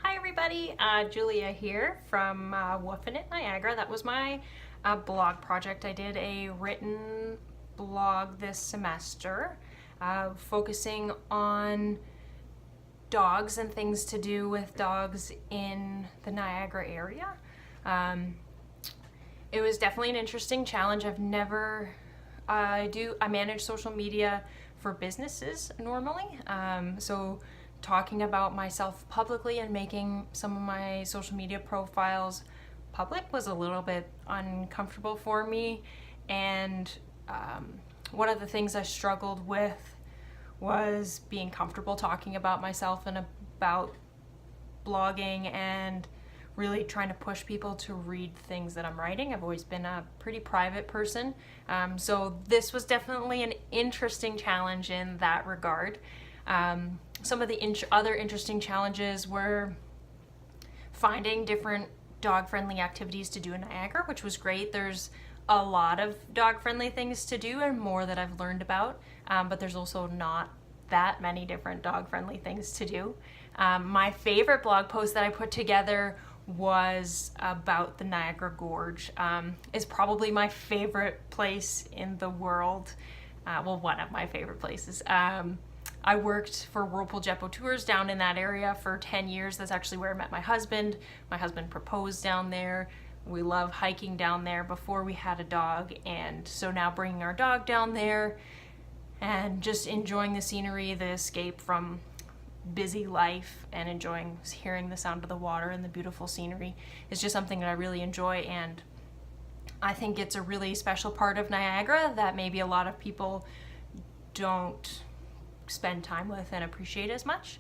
Hi everybody, Julia here from Woofing It Niagara. That was my blog project. I did a written blog this semester focusing on dogs and things to do with dogs in the Niagara area. It was definitely an interesting challenge. I manage social media for businesses normally, so talking about myself publicly and making some of my social media profiles public was a little bit uncomfortable for me, and one of the things I struggled with was being comfortable talking about myself and about blogging and really trying to push people to read things that I'm writing. I've always been a pretty private person, so this was definitely an interesting challenge in that regard. Some of the other interesting challenges were finding different dog-friendly activities to do in Niagara, which was great. There's a lot of dog-friendly things to do and more that I've learned about, but there's also not that many different dog-friendly things to do. My favorite blog post that I put together was about the Niagara Gorge. It's probably my favorite place in the world. Well, one of my favorite places. I worked for Whirlpool Jetboat Tours down in that area for 10 years. That's actually where I met my husband. My husband proposed down there. We love hiking down there before we had a dog, and so now bringing our dog down there and just enjoying the scenery, the escape from busy life, and enjoying hearing the sound of the water and the beautiful scenery is just something that I really enjoy, and I think it's a really special part of Niagara that maybe a lot of people don't spend time with and appreciate as much.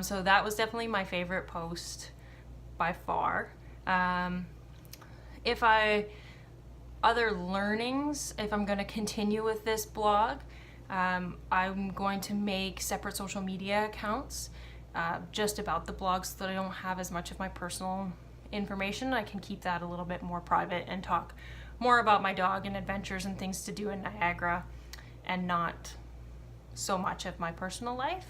So that was definitely my favorite post by far. Other learnings, if I'm going to continue with this blog, I'm going to make separate social media accounts just about the blog so that I don't have as much of my personal information. I can keep that a little bit more private and talk more about my dog and adventures and things to do in Niagara, and not so much of my personal life.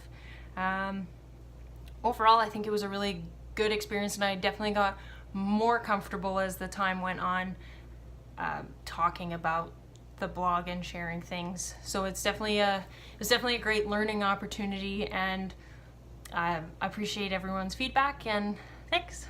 Overall, I think it was a really good experience, and I definitely got more comfortable as the time went on talking about the blog and sharing things. So it was definitely a great learning opportunity, and I appreciate everyone's feedback, and thanks.